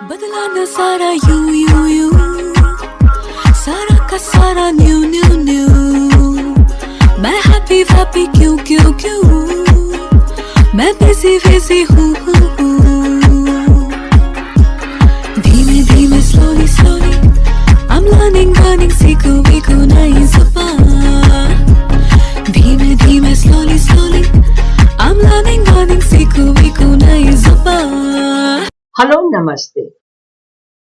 बदला न सारा यू यू यू, सारा का सारा न्यू न्यू न्यू। मैं हैप्पी हैप्पी क्यों क्यों क्यों, मैं बिजी बिजी हूँ। धीमे धीमे स्लोली स्लोली, I'm learning सीखूं वीखूं नई ज़ुबान। धीमे धीमे स्लोली स्लोली, I'm learning सीखूं वीखूं नई ज़ुबान। हेलो नमस्ते।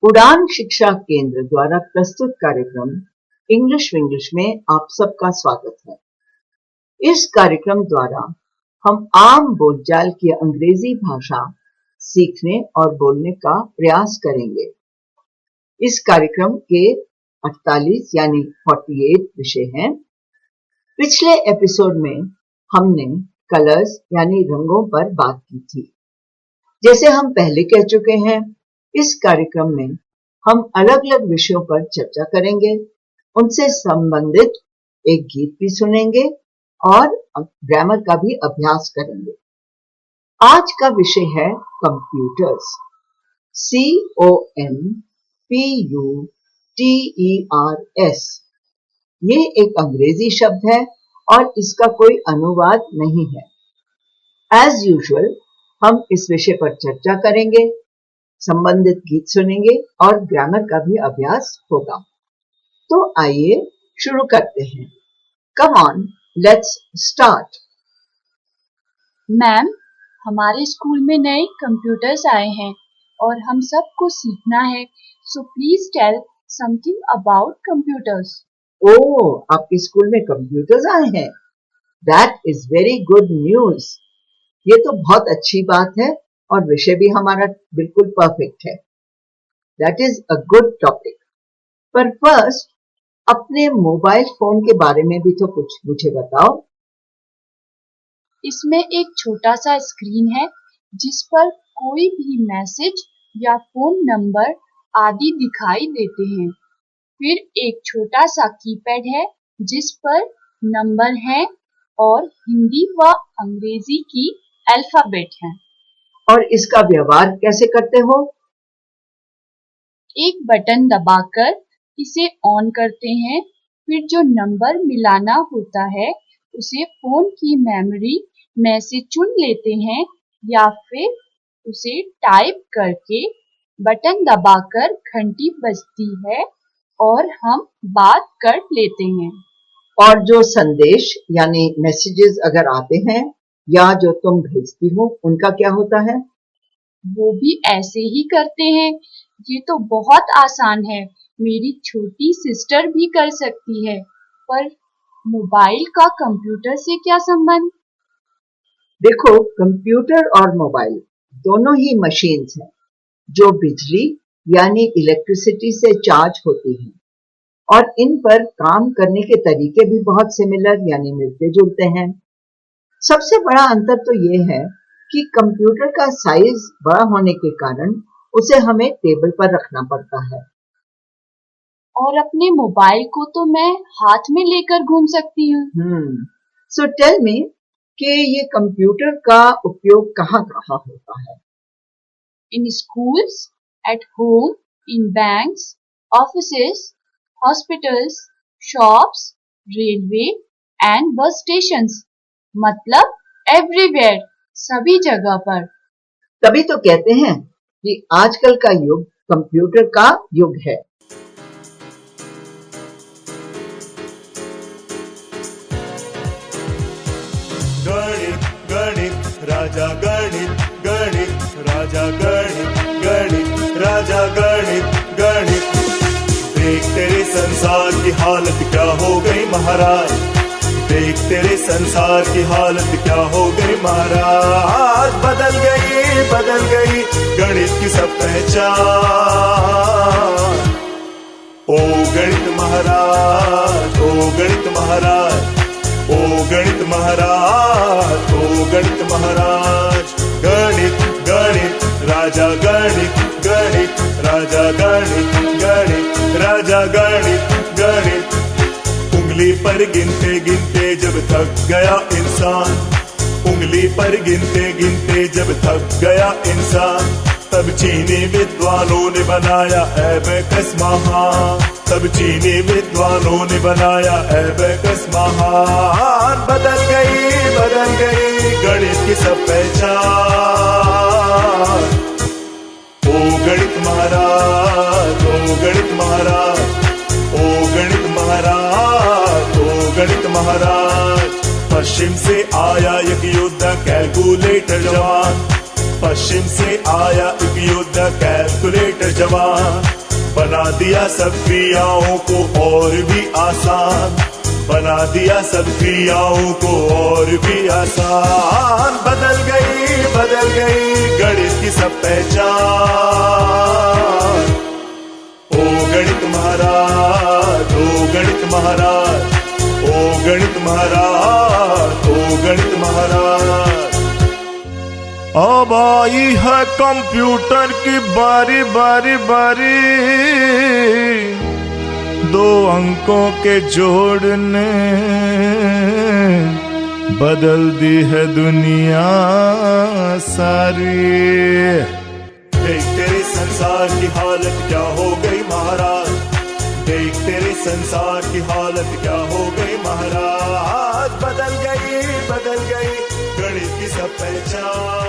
उड़ान शिक्षा केंद्र द्वारा प्रस्तुत कार्यक्रम इंग्लिश विंग्लिश में आप सबका स्वागत है। इस कार्यक्रम द्वारा हम आम बोलचाल की अंग्रेजी भाषा सीखने और बोलने का प्रयास करेंगे। इस कार्यक्रम के 48 यानी 48 विषय हैं। पिछले एपिसोड में हमने कलर्स यानी रंगों पर बात की थी। जैसे हम पहले कह चुके हैं, इस कार्यक्रम में हम अलग अलग विषयों पर चर्चा करेंगे, उनसे संबंधित एक गीत भी सुनेंगे और ग्रामर का भी अभ्यास करेंगे। आज का विषय है कंप्यूटर्स। COMPUTERS। ये एक अंग्रेजी शब्द है और इसका कोई अनुवाद नहीं है। एज यूजुअल हम इस विषय पर चर्चा करेंगे, संबंधित गीत सुनेंगे और ग्रामर का भी अभ्यास होगा। तो आइए शुरू करते हैं। Come on, let's start. Ma'am, हमारे स्कूल में नए कंप्यूटर्स आए हैं और हम सबको सीखना है, so please tell something about computers. Oh, आपके स्कूल में कंप्यूटर्स आए हैं? That is very good news. ये तो बहुत अच्छी बात है और विषय भी हमारा बिल्कुल परफेक्ट है। That is a good topic. पर फर्स्ट अपने मोबाइल फोन के बारे में भी तो कुछ मुझे बताओ। इसमें एक छोटा सा स्क्रीन है जिस पर कोई भी मैसेज या फोन नंबर आदि दिखाई देते हैं। फिर एक छोटा सा कीपैड है जिस पर नंबर हैं और हिंदी व अंग्रेजी की अल्फाबेट है। और इसका व्यवहार कैसे करते हो? एक बटन दबाकर इसे ऑन करते हैं, फिर जो नंबर मिलाना होता है उसे फोन की मेमोरी में से चुन लेते हैं या फिर उसे टाइप करके बटन दबाकर घंटी बजती है और हम बात कर लेते हैं। और जो संदेश यानी मैसेजेस अगर आते हैं या जो तुम भेजती हो, उनका क्या होता है? वो भी ऐसे ही करते हैं। ये तो बहुत आसान है, मेरी छोटी सिस्टर भी कर सकती है। पर मोबाइल का कंप्यूटर से क्या संबंध? देखो, कंप्यूटर और मोबाइल दोनों ही मशीन्स हैं जो बिजली यानी इलेक्ट्रिसिटी से चार्ज होती हैं और इन पर काम करने के तरीके भी बहुत सिमिलर यानी मिलते जुलते हैं। सबसे बड़ा अंतर तो ये है कि कंप्यूटर का साइज बड़ा होने के कारण उसे हमें टेबल पर रखना पड़ता है। और अपने मोबाइल को तो मैं हाथ में लेकर घूम सकती हूँ। सो टेल मी कि ये कंप्यूटर का उपयोग कहाँ कहाँ होता है? इन schools, at home, in banks, offices, hospitals, shops, railway and बस स्टेशंस, मतलब एवरीवेयर, सभी जगह पर। तभी तो कहते हैं कि आजकल का युग कंप्यूटर का युग है। गणित गणित राजा गणित गणित राजा गणित गणित राजा गणित गणित। देख तेरे संसार की हालत क्या हो गई महाराज, देख तेरे संसार की हालत क्या हो गई महाराज। बदल गई गणित की सब पहचान। ओ गणित महाराज, ओ गणित महाराज, ओ गणित महाराज, ओ गणित महाराज। गणित गणित राजा गणित गणित राजा गणित गणित राजा गणित गणित। उंगली पर गिनते गिनते जब थक गया इंसान, उंगली पर गिनते गिनते जब थक गया इंसान, तब चीनी विद्वानों ने बनाया एबेकस महान, तब चीनी विद्वानों ने बनाया एबेकस महान। बदल गई गणित की सब पहचान। ओ गणित महाराज, ओ गणित महाराज, ओ गणित महाराज, ओ गणित महाराज। पश्चिम से आया एक योद्धा कैलकुलेटर जवान, पश्चिम से आया एक योद्धा कैलकुलेटर जवान। बना दिया सब क्रियाओं को और भी आसान, बना दिया सब क्रियाओं को और भी आसान। बदल गई गणित की सब पहचान। ओ गणित महाराज, ओ गणित महाराज, ओ गणित महाराज, ओ गणित महाराज। अब आई है कंप्यूटर की बारी बारी बारी, दो अंकों के जोड़ने बदल दी है दुनिया सारी। देख तेरे संसार की हालत क्या हो गई महाराज, देख तेरे संसार की हालत क्या हो गई महाराज। बदल गई गणित की सब पहचान।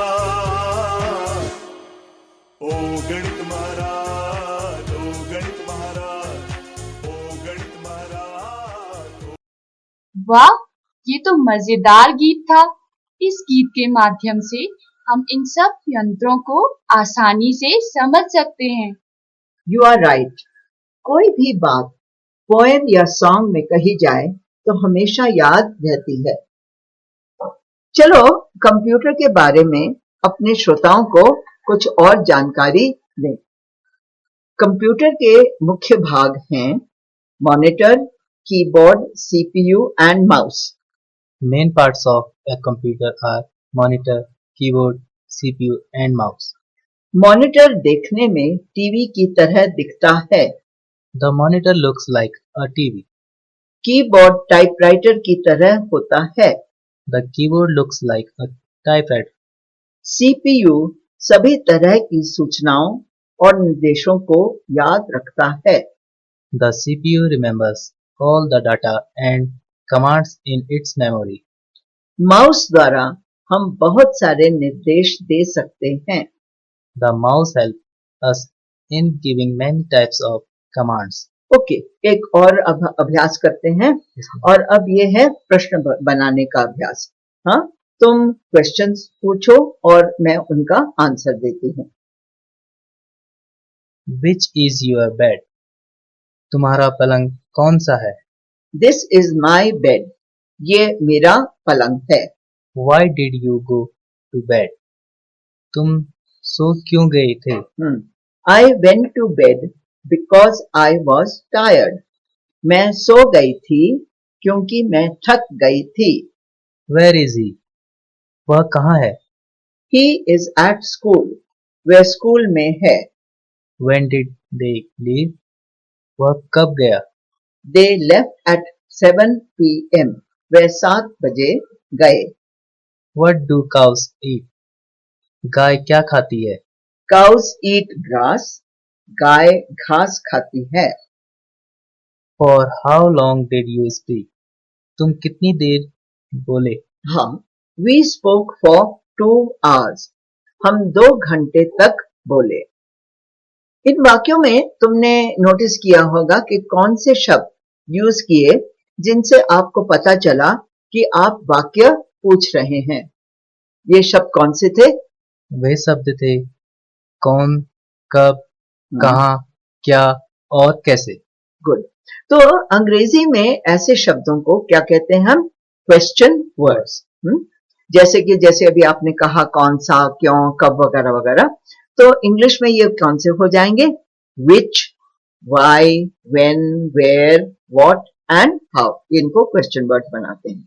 ओ गणित महाराज, ओ गणित महाराज, ओ गणित महाराज। वाह, ये तो मजेदार गीत था। इस गीत के माध्यम से हम इन सब यंत्रों को आसानी से समझ सकते हैं। You are right. कोई भी बात पोएम या सॉन्ग में कही जाए तो हमेशा याद रहती है। चलो कंप्यूटर के बारे में अपने श्रोताओं को कुछ और जानकारी दें। कंप्यूटर के मुख्य भाग हैं monitor, keyboard, CPU and mouse. Main parts of a computer are monitor, keyboard, CPU and mouse. Monitor देखने में टीवी की तरह दिखता है। The monitor looks like a TV. Keyboard typewriter की तरह होता है। The keyboard looks like a typewriter. CPU सभी तरह की सूचनाओं और निर्देशों को याद रखता है। The CPU remembers all the data and commands in its memory. Mouse द्वारा हम बहुत सारे निर्देश दे सकते हैं। The mouse helps us in giving many types of commands. Okay, एक और अभ्यास करते हैं और अब ये है प्रश्न बनाने का अभ्यास। हाँ, तुम क्वेश्चंस पूछो और मैं उनका आंसर देती हूँ। Which is your bed? तुम्हारा पलंग कौन सा है? This is my bed. ये मेरा पलंग है। Why did you go to bed? तुम सो क्यों गए थे? I went to bed because I was tired. मैं सो गई थी क्योंकि मैं थक गई थी। Where is he? वह कहाँ है? He is at school. वह स्कूल में है। When did they leave? वह कब गया? They left eight 7 PM। वह 7 बजे गए। What do cows eat? गाय क्या खाती है? काउस ईट ग्रास। गाय घास खाती है। For how long did you speak? तुम कितनी देर बोले? हाँ, वी स्पोक फॉर 2 hours। हम 2 घंटे तक बोले। इन वाक्यों में तुमने नोटिस किया होगा कि कौन से शब्द यूज किए जिनसे आपको पता चला कि आप वाक्य पूछ रहे हैं। ये शब्द कौन से थे? वे शब्द थे कौन, कब, कहाँ, क्या और कैसे। गुड। तो अंग्रेजी में ऐसे शब्दों को क्या कहते हैं हम? Question words. जैसे अभी आपने कहा कौन सा, क्यों, कब वगैरह वगैरह, तो इंग्लिश में ये कौन से हो जाएंगे? Which, why, when, where, what and how. इनको क्वेश्चन वर्ड बनाते हैं।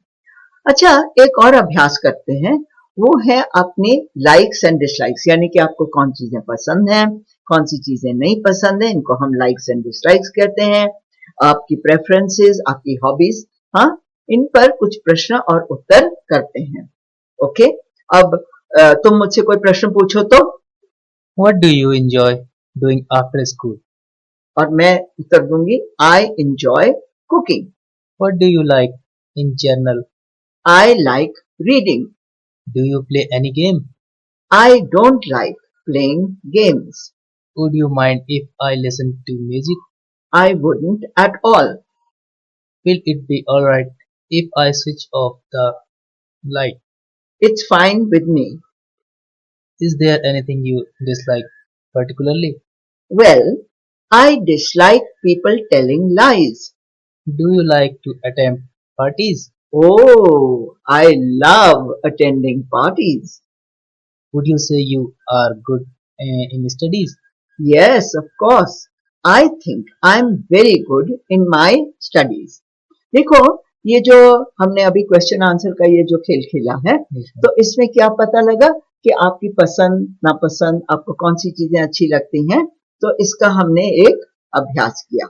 अच्छा, एक और अभ्यास करते हैं, वो है अपनी लाइक्स एंड डिसलाइक्स, यानी कि आपको कौन चीजें पसंद हैं, कौन सी चीजें नहीं पसंद है, इनको हम लाइक्स एंड डिसलाइक्स कहते हैं। आपकी प्रेफरेंसेस, आपकी हॉबीज, हाँ, इन पर कुछ प्रश्न और उत्तर करते हैं। ओके, अब तुम मुझसे कोई प्रश्न पूछो तो। What do you enjoy doing after school? और मैं उत्तर दूंगी I enjoy cooking. What do you like in general? I like reading. Do you play any game? I don't like playing games. Would you mind if I listen to music? I wouldn't at all. Will it be alright if I switch off the light? It's fine with me. Is there anything you dislike particularly? Well, I dislike people telling lies. Do you like to attend parties? Oh, I love attending parties. Would you say you are good in studies? Yes, of course. I think I'm very good in my studies. देखो ये जो हमने अभी question answer का ये जो खेल खेला है तो इसमें क्या पता लगा कि आपकी पसंद नापसंद आपको कौन सी चीजें अच्छी लगती हैं तो इसका हमने एक अभ्यास किया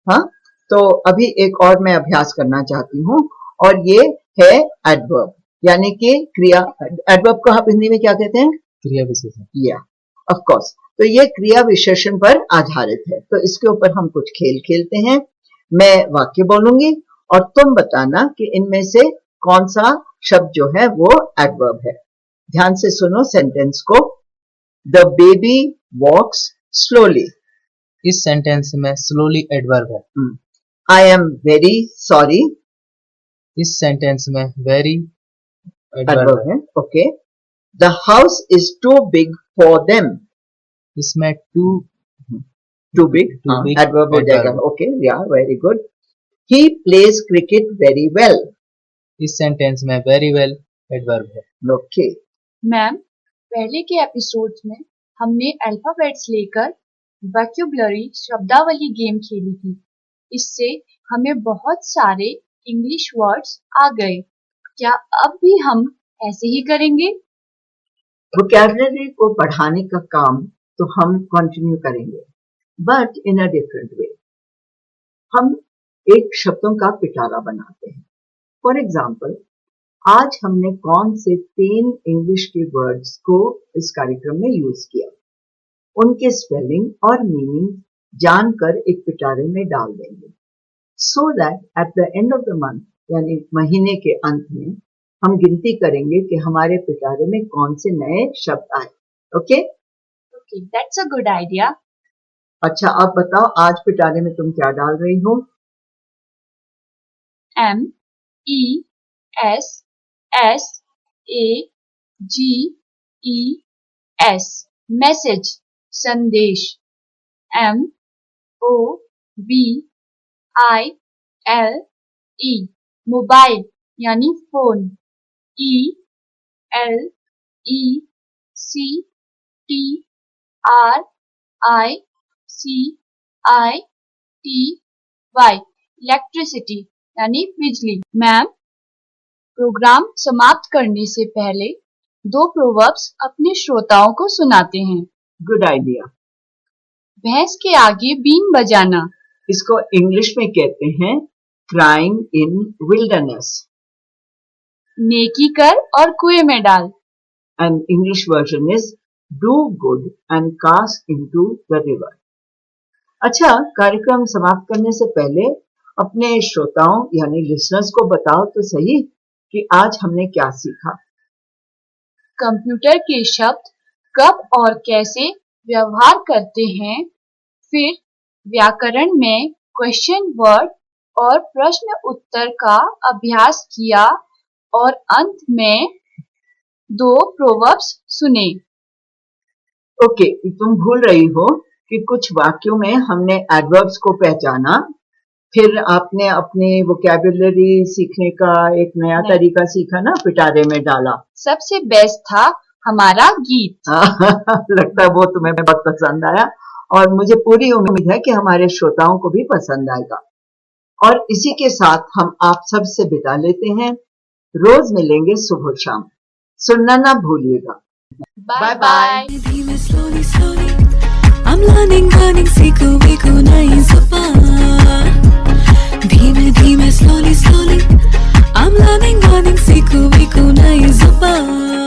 हाँ तो अभी एक और मैं अभ्यास करना चाहती हूँ और ये है एडवर्ब यानी कि क्रिया एडवर्ब को आप हिंदी में क्या कहते हैं क्रिया विशेषण या ऑफ कोर्स तो ये क्रिया विशेषण पर आधारित है तो इसके ऊपर हम कुछ खेल खेलते हैं मैं वाक्य बोलूंगी और तुम बताना कि इनमें से कौन सा शब्द जो है वो एडवर्ब है ध्यान से सुनो सेंटेंस को द बेबी वॉक्स स्लोली इस सेंटेंस में स्लोली एडवर्ब है आई एम वेरी सॉरी इस सेंटेंस में वेरी एडवर्ब है okay the house is too big for them इसमें टू बिग एडवर्ब हो जाएगा ओके या very good he plays cricket very well इस सेंटेंस में वेरी वेल एडवर्ब है ओके मैम पहले के एपिसोड्स में हमने अल्फाबेट्स लेकर वोकैबुलरी शब्दावली गेम खेली थी इससे हमें बहुत सारे इंग्लिश वर्ड्स आ गए क्या अब भी हम ऐसे ही करेंगे वोकैबुलरी को बढ़ाने का काम तो हम कंटिन्यू करेंगे but in a different way हम एक शब्दों का पिटारा बनाते हैं फॉर एग्जाम्पल आज हमने कौन से 3 इंग्लिश के वर्ड्स को इस कार्यक्रम में यूज किया उनके स्पेलिंग और मीनिंग जानकर एक पिटारे में डाल देंगे so that at the end of the month यानी महीने के अंत में हम गिनती करेंगे कि हमारे पिटारे में कौन से नए शब्द आए okay okay that's a good idea अच्छा अब बताओ आज पिटारे में तुम क्या डाल रही हो MESSAGES मैसेज संदेश MOBILE मोबाइल यानी फोन ELECTRICITY इलेक्ट्रिसिटी यानी बिजली मैम प्रोग्राम समाप्त करने से पहले 2 प्रोवर्ब्स अपने श्रोताओं को सुनाते हैं गुड आइडिया भैंस के आगे बीन बजाना इसको इंग्लिश में कहते हैं क्राइंग इन विल्डरनेस नेकी कर और कुएं में डाल and English version is do good and cast into the river अच्छा कार्यक्रम समाप्त करने से पहले अपने श्रोताओं यानी लिसनर्स को बताओ तो सही कि आज हमने क्या सीखा कंप्यूटर के शब्द कब और कैसे व्यवहार करते हैं फिर व्याकरण में क्वेश्चन वर्ड और प्रश्न उत्तर का अभ्यास किया और अंत में 2 प्रोवर्ब्स सुने ओके तुम भूल रही हो कि कुछ वाक्यों में हमने एडवर्ब्स को पहचाना फिर आपने अपनी वोकैबुलरी सीखने का एक नया तरीका सीखा ना पिटारे में डाला सबसे बेस्ट था हमारा गीत लगता है वो तुम्हें बहुत पसंद आया और मुझे पूरी उम्मीद है कि हमारे श्रोताओं को भी पसंद आएगा और इसी के साथ हम आप सब से विदा लेते हैं रोज मिलेंगे सुबह शाम सुनना ना भूलिएगा बाय बाय धीमे slowly slowly I'm learning सीखो नई ज़ुबान धीमे धीमे slowly slowly I'm learning सीखो नई ज़ुबान